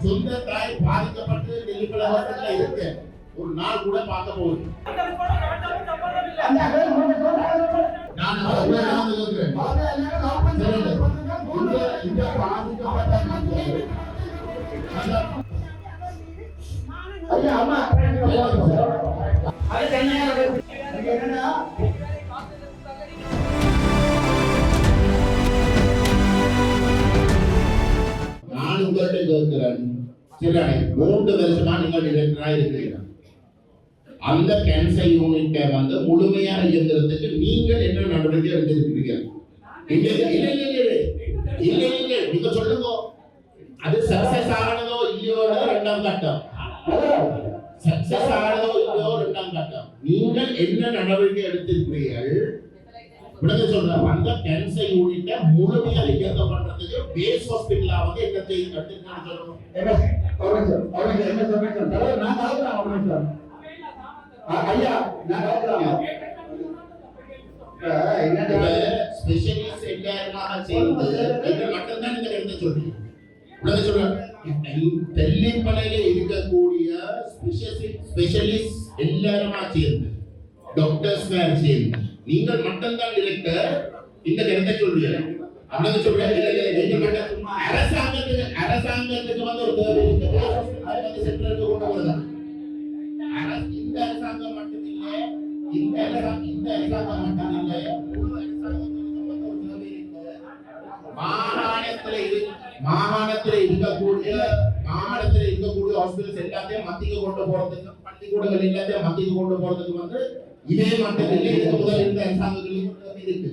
சொந்த தாய் பாதிக்கப்பட்டு டெல்லிக்குள்ள ஹாஸ்பிட்டல்ல இருக்கு. ஒரு நாள் கூட பார்க்க போகுது. நான் சொல்றேன் இந்த பாதிக்கப்பட்ட ஐயா அம்மா அது என்னன்னா நான் உங்கள்கிட்ட கேட்கிறேன், சரி 3 வருஷமா நீங்கள் டிரெக்டராக இருக்கிறீங்க. அந்த கேன்சர் யூனிட்டை வந்து முழுமையாக இயங்குறதுக்கு நீங்கள் என்ன நடவடிக்கை எடுத்திருக்கிறீங்க? இல்ல நீங்க சொல்லுங்க. அது சக்சஸ் ஆனதோ இல்லையோ 2ஆம் கட்டம். சக்சஸ் ஆனதோ இல்லையோ 2ஆம் கட்டம். நீங்கள் என்ன நடவடிக்கை எடுத்திருக்கிறீர்கள்? உடனே சொல்றேன், அந்த கேன்சர் யூனிட்டை முழுமையாக இயங்க பண்றதுக்கு பேஸ் ஹாஸ்பிட்டலா வந்து என்ன எடுத்துக்கணும்னு சொல்லணும். ஐயா ஸ்பெஷலிஸ்ட் எல்லாருமாக சேர்ந்து எங்க மட்டும்தான் இந்த இடத்தை சொல்றீங்க. உடனே சொல்றேன், தெல்லிப்பளையில இருக்கக்கூடிய ஸ்பெஷலிஸ்ட் எல்லாருமா சேர்ந்து டாக்டர்ஸ் சேர்ந்து நீங்கள் மட்டும்தான் டிரெக்டர் இந்த இடத்தை சொல்றீங்க. அப்படின்னு சொல்றேன், அரசாங்கத்துக்கு வந்து ஒரு தேவை இருக்கு. அது வந்து சென்ட்ரலுக்கு கொண்டு வரலாம். இந்த அரசாங்கம் மட்டும் இல்லை, இந்த அரசாங்கம் மட்டும் இல்லை, மாகாணத்தில் இருக்கக்கூடிய ஹாஸ்பிட்டல்ஸ் எல்லாத்தையும் மத்திக்கு கொண்டு போறதுக்கு, பள்ளிக்கூடங்கள் எல்லாத்தையும் மத்திக்கு கொண்டு போறதுக்கு வந்து இதே மட்டும் இல்லை, இதுக்கு முதல் இந்த அரசாங்கங்களும் இருக்கு.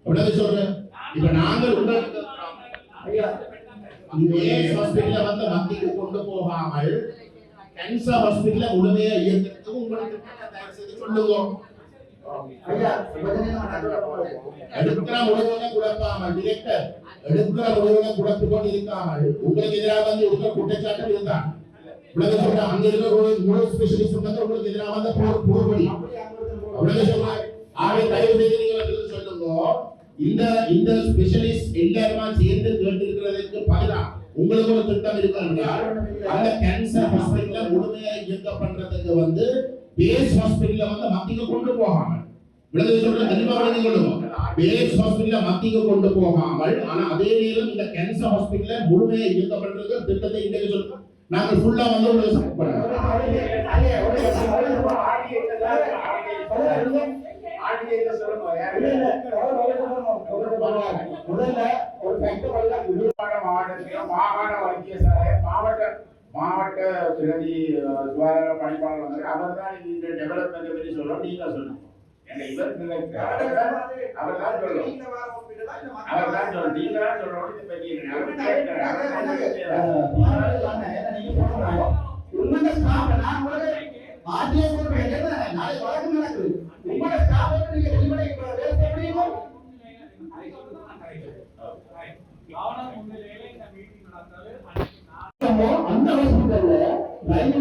உடனே சொல்றேன், இப்ப நாங்கள் உங்களுக்கு ஹாஸ்பிட்டல வந்து மத்திக்கு கொண்டு போகாமல் கேன்சர் ஹாஸ்பிட்டல முழுமையா இயக்கிறதுக்கு உங்களுக்கு சொல்லுங்க. எடுக்கிற முடிவுகளை குழப்பாமல், டிரெக்டர் எடுக்கிற முடிவுகளை குழப்பிக் கொண்டு இருக்காமல், உங்களுக்கு எதிராக வந்து இருக்கிற குற்றச்சாட்டு இருந்தான். உலக சொல்ற அங்க இருக்கிற முழு ஸ்பெஷலிஸ்ட் வந்து உங்களுக்கு எதிராக வந்து போர்படி உலக சொல்ற ஆகவே தயவு செய்து நீங்கள் சொல்லுங்க. இந்த ஸ்பெஷலிஸ்ட் எல்லாருமா சேர்ந்து கேட்டிருக்கிறதுக்கு பதிலா உங்களுக்கு ஒரு திட்டம் இருக்கு என்றால் அந்த கேன்சர் ஹாஸ்பிட்டல முழுமையாக இயக்க பண்றதுக்கு வந்து பேஸ் ஹாஸ்பிட்டல வந்து மத்திக்கு கொண்டு போகாமல், விலங்கு சொல்ற தெளிவா விளங்கி கொள்ளுவோம், பேஸ் ஹாஸ்பிட்டல மத்திக்கு கொண்டு போகாமல், ஆனா அதே நேரம் இந்த கேன்சர் ஹாஸ்பிட்டல முழுமையாக இயக்க பண்றதுக்கு திட்டத்தை இன்றைக்கு சொல்லுவோம். நாங்கள் ஃபுல்லா வந்து உங்களுக்கு சப்போர்ட் பண்ணுவோம். முதல்ல ஒரு மாகாண வைத்தியசாலை மாவட்ட பிரதி சுகாதார பணிப்பாளர் வந்து அவர் தான் இந்த டெவலப்மெண்ட் பற்றி சொல்றோம். நீங்க சொல்லணும், இவர் அவர் தான் சொல்லணும், அவர் தான் சொல்லணும், நீங்க தான் சொல்லணும். இதை பற்றி உங்களோட ஸ்டாஃப் நான் உங்களுக்கு ஆர்டிஐ போடுறேன், நாளை வழக்கு நடக்குது. உங்களோட ஸ்டாஃப் நீங்க வெளிப்படை வேலை செய்ய முடியுமோ? அந்த ஹாஸ்பிட்டல்ல ரைட்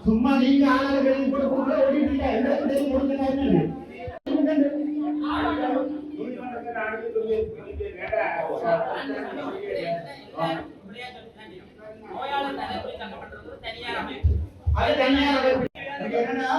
சும்மா நீங்க ஆளுகளுக்கு கூட கூட ஓடிட்டீங்க. எல்லாத்தையும் கொடுங்க. அது தனியார் என்னன்னா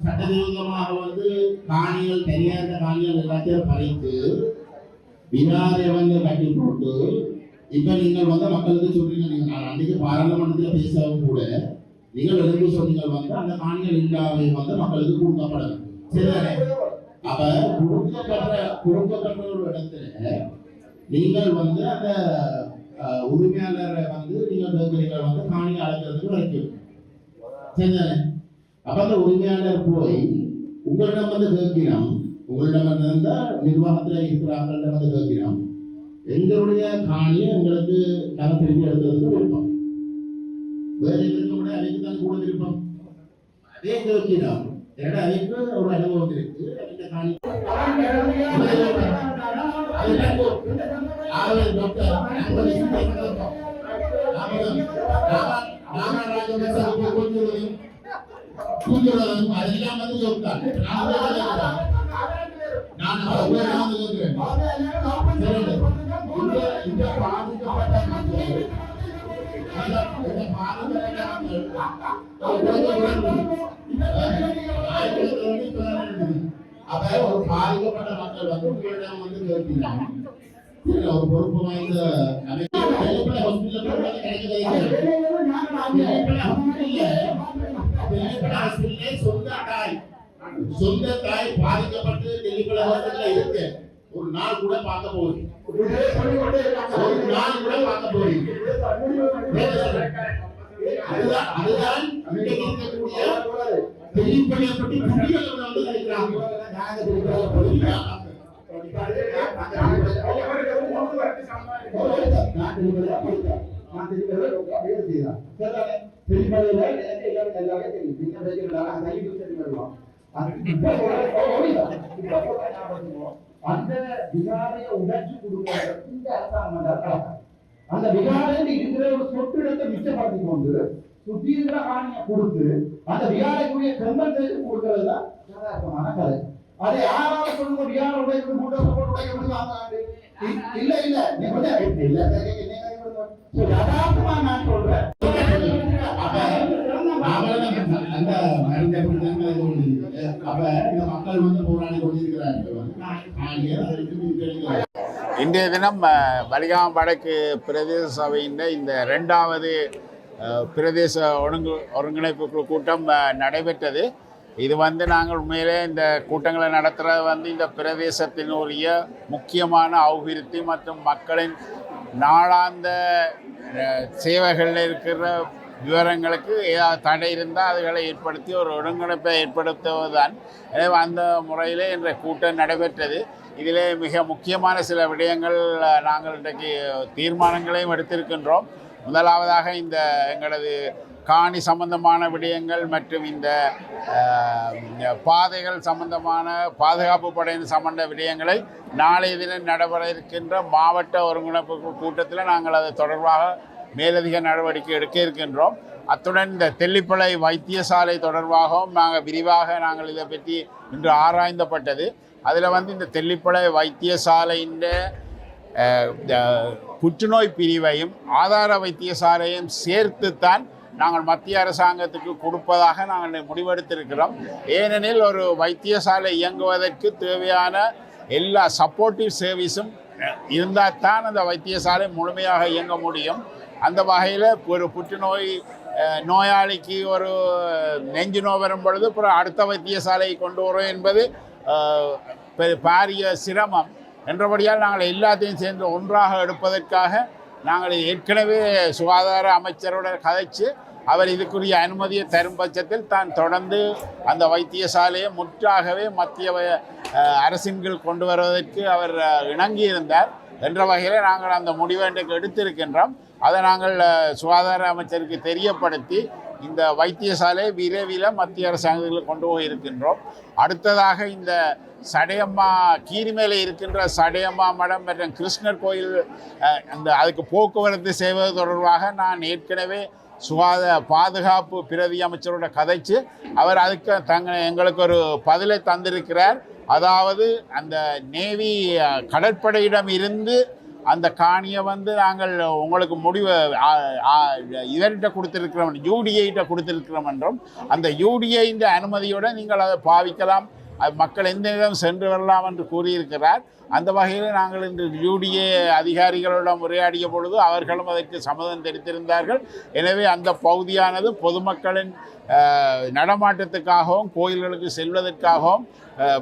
சட்டவிரோதமாக வந்து காணிகள் தெரியாத காணிகள் எல்லாத்தையும் பறித்து விகாரை வந்து கட்டி போட்டு இப்ப நீங்கள் வந்து மக்களுக்கு சொல்றீங்க. நீங்க நான் அன்றைக்கு பாராளுமன்றத்தில் பேசவும் கூட நீங்கள் எழுதி சொன்னீங்க வந்து அந்த காணிகள் இல்லாமை வந்து மக்களுக்கு கொடுக்கப்படணும். சரிதானே? அப்ப கொடுக்கப்பட்ட ஒரு இடத்துல நீங்கள் வந்து அந்த உரிமையாளரை வந்து நீங்கள் வந்து காணி அளக்கிறதுக்கு வைக்கணும். சரிதானே? அப்ப அந்த உரிமையாளர் போய் உங்களிடம் வந்து கேட்கிறோம், உங்களிடம் இருந்தா நிர்வாகத்தில் இருக்கிறாங்களிடம் வந்து கேட்கிறோம், எங்களுடைய காணியை எங்களுக்கு நாங்கள் திருப்பி எடுக்கிறதுக்கு விருப்பம். வேற இருக்க கூட அவைக்கு தான் கூட விருப்பம். அதே கேட்கிறோம், என்னோட அவைக்கு ஒரு அனுபவம் இருக்கு. அந்த காணி அதெல்லாம் வந்து சொல்லிட்டாங்க. நான் இந்த பாதிக்கப்பட்ட மக்கள் அப்ப ஒரு பாதிக்கப்பட்ட மக்கள் வந்து உங்களிடம் வந்து கேட்கிறாங்க. ஒரு பொறுப்பு வாய்ந்த சொந்த தாய் பாதிக்கப்பட்டு டெல்லிக்குள்ள இருக்கு. ஒரு நாள் கூட பார்க்க போகுது, ஒரு நாள் கூட பார்க்க போகுது. அதுதான் இருக்கக்கூடிய டெல்லிப்பள்ளியை பற்றி குடிகள் வந்து நினைக்கிறாங்க. அந்த விகாரையை உடைச்சு கொடுக்கிறது இந்த அரசாங்கம். அந்த விகாரையில் இருக்கிற ஒரு சொட்டு இடத்தை மிச்சப்படுத்தி கொண்டு சுற்றி இருக்கிற காணியை கொடுத்து அந்த விகாரைக்குரிய கம்பன்சேஷன் கொடுக்கிறது தான் யதார்த்தமான கதை. அதை யாராவது சொல்லுங்க, விகாரம் உடைக்கிறது கூட்டம் போட்டு உடைக்கிறது இல்ல இல்ல நீ கொஞ்சம் இல்ல யதார்த்தமா நான் சொல்றேன். இன்றைய தினம் வலிகாமம் வடக்கு பிரதேச சபையின் இந்த 2வது பிரதேச ஒருங்கிணைப்பு கூட்டம் நடைபெற்றது. இது வந்து நாங்கள் உண்மையிலே இந்த கூட்டங்களை நடத்துகிறது இந்த பிரதேசத்தினுடைய முக்கியமான அபிவிருத்தி மற்றும் மக்களின் நாளாந்த சேவைகளில் இருக்கிற விவரங்களுக்கு ஏதாவது தடை இருந்தால் அதுகளை ஏற்படுத்தி ஒரு ஒருங்கிணைப்பை ஏற்படுத்துவதுதான். எனவே அந்த முறையிலே இன்றைய கூட்டம் நடைபெற்றது. இதிலே மிக முக்கியமான சில விடயங்கள் நாங்கள் இன்றைக்கு தீர்மானங்களையும் எடுத்திருக்கின்றோம். முதலாவதாக இந்த எங்களது காணி சம்பந்தமான விடயங்கள் மற்றும் இந்த பாதைகள் சம்பந்தமான பாதுகாப்பு படையின் சம்பந்த விடயங்களை நாளைய தினம் நடைபெற இருக்கின்ற மாவட்ட ஒருங்கிணைப்பு கூட்டத்தில் நாங்கள் அது தொடர்பாக மேலதிக நடவடிக்கை எடுக்க இருக்கின்றோம். அத்துடன் இந்த தெல்லிப்பளை வைத்தியசாலை தொடர்பாகவும் நாங்கள் இதை பற்றி இன்று ஆராய்ந்தப்பட்டது. அதில் வந்து இந்த தெல்லிப்பளை வைத்தியசாலையின் புற்றுநோய் பிரிவையும் ஆதார வைத்தியசாலையும் சேர்த்துத்தான் நாங்கள் மத்திய அரசாங்கத்துக்கு கொடுப்பதாக நாங்கள் முடிவெடுத்திருக்கிறோம். ஏனெனில் ஒரு வைத்தியசாலை இயங்குவதற்கு தேவையான எல்லா சப்போர்ட்டிவ் சர்வீஸும் இருந்தால் தான் அந்த வைத்தியசாலை முழுமையாக இயங்க முடியும். அந்த வகையில் ஒரு புற்றுநோய் நோயாளிக்கு ஒரு நெஞ்சு நோய் வரும் பொழுது அப்புறம் அடுத்த வைத்தியசாலையை கொண்டு வரும் என்பது பாரிய சிரமம் என்றபடியால் நாங்கள் எல்லாத்தையும் சேர்ந்து ஒன்றாக எடுப்பதற்காக நாங்கள் ஏற்கனவே சுகாதார அமைச்சருடன் கதைச்சு அவர் இதுக்குரிய அனுமதியை தரும் பட்சத்தில் தான் தொடர்ந்து அந்த வைத்தியசாலையை முற்றாகவே மத்திய அரசின் கீழ் கொண்டு வருவதற்கு அவர் இணங்கியிருந்தார் என்ற வகையில் நாங்கள் அந்த முடிவை இன்றைக்கு எடுத்திருக்கின்றோம். அதை நாங்கள் சுகாதார அமைச்சருக்கு தெரியப்படுத்தி இந்த வைத்தியசாலை விரைவில் மத்திய அரசாங்கத்தில் கொண்டு போயிருக்கின்றோம். அடுத்ததாக இந்த சடையம்மா கீரிமேலே இருக்கின்ற சடையம்மா மடம் மற்றும் கிருஷ்ணர் கோயில் அதுக்கு போக்குவரத்து செய்வது தொடர்பாக நான் ஏற்கனவே பாதுகாப்பு பிரதி அமைச்சரோட கதைச்சு அவர் அதுக்கு எங்களுக்கு ஒரு பதிலை தந்திருக்கிறார். அதாவது அந்த நேவி கடற்படையிடம் இருந்து அந்த காணியை நாங்கள் உங்களுக்கு முடிவு இவர்கிட்ட கொடுத்துருக்கிறோம், யூடிஐட்ட கொடுத்துருக்கிறோம் என்றும் அந்த யூடிஐன்ற அனுமதியோடு நீங்கள் அதை பாவிக்கலாம், மக்கள் எந்த நேரம் சென்று வரலாம் என்று கூறியிருக்கிறார். அந்த வகையில் நாங்கள் இன்று யூடிஏ அதிகாரிகளிடம் உரையாடிய பொழுது அவர்களும் அதற்கு சம்மதம் தெரிவித்திருந்தார்கள். எனவே அந்த பகுதியானது பொதுமக்களின் நடமாட்டத்துக்காகவும் கோயில்களுக்கு செல்வதற்காகவும்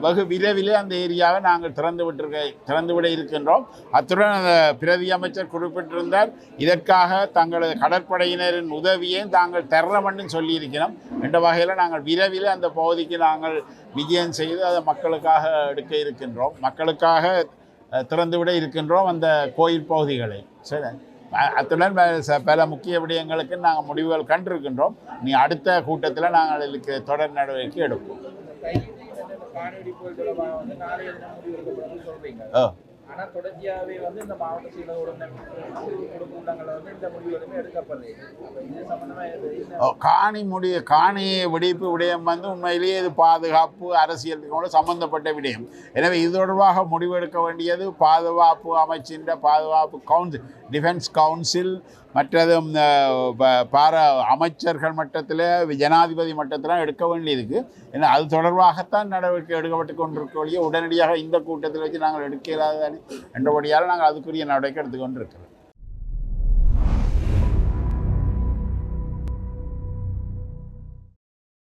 வெகு விரைவிலே அந்த ஏரியாவை நாங்கள் திறந்துவிட இருக்கின்றோம். அத்துடன் அந்த பிரதி அமைச்சர் குறிப்பிட்டிருந்தார், இதற்காக தங்களது கடற்படையினரின் உதவியை தாங்கள் தரமென்று சொல்லியிருக்கிறோம் என்ற வகையில் நாங்கள் விரைவில் அந்த பகுதிக்கு நாங்கள் விஜயம் செய்து அதை மக்களுக்காக எடுக்க இருக்கின்றோம், மக்களுக்காக திறந்துவிட இருக்கின்றோம் அந்த கோயில் பகுதிகளை. சரி, அத்துடன் பல முக்கிய விடயங்களுக்கு நாங்கள் முடிவுகள் கண்டிருக்கின்றோம். நீ அடுத்த கூட்டத்தில் நாங்கள் இதுக்கு தொடர் நடவடிக்கை எடுப்போம். ஆனால் தொடர்ச்சியாகவே இந்த மாவட்ட செயலருடன் குடும்பங்களை இந்த முடிவுகளுமே எடுக்கப்படுது. இது சம்பந்தமாக காணி வெடிப்பு விடயம் உண்மையிலேயே இது பாதுகாப்பு அரசியலுக்கு சம்பந்தப்பட்ட விடயம். எனவே இது தொடர்பாக முடிவெடுக்க வேண்டியது பாதுகாப்பு அமைச்சின் பாதுகாப்பு டிஃபென்ஸ் கவுன்சில் மற்றது அமைச்சர்கள் மட்டத்தில் ஜனாதிபதி மட்டத்தில் எடுக்க வேண்டியதுக்கு. ஏன்னா அது தொடர்பாகத்தான் நடவடிக்கை எடுக்கப்பட்டு கொண்டிருக்க உடனடியாக இந்த கூட்டத்தில் வச்சு நாங்கள் எடுக்க இல்லாததானே என்றபடியால் நாங்கள் அதுக்குரிய நடவடிக்கை எடுத்துக்கொண்டிருக்கிறோம்.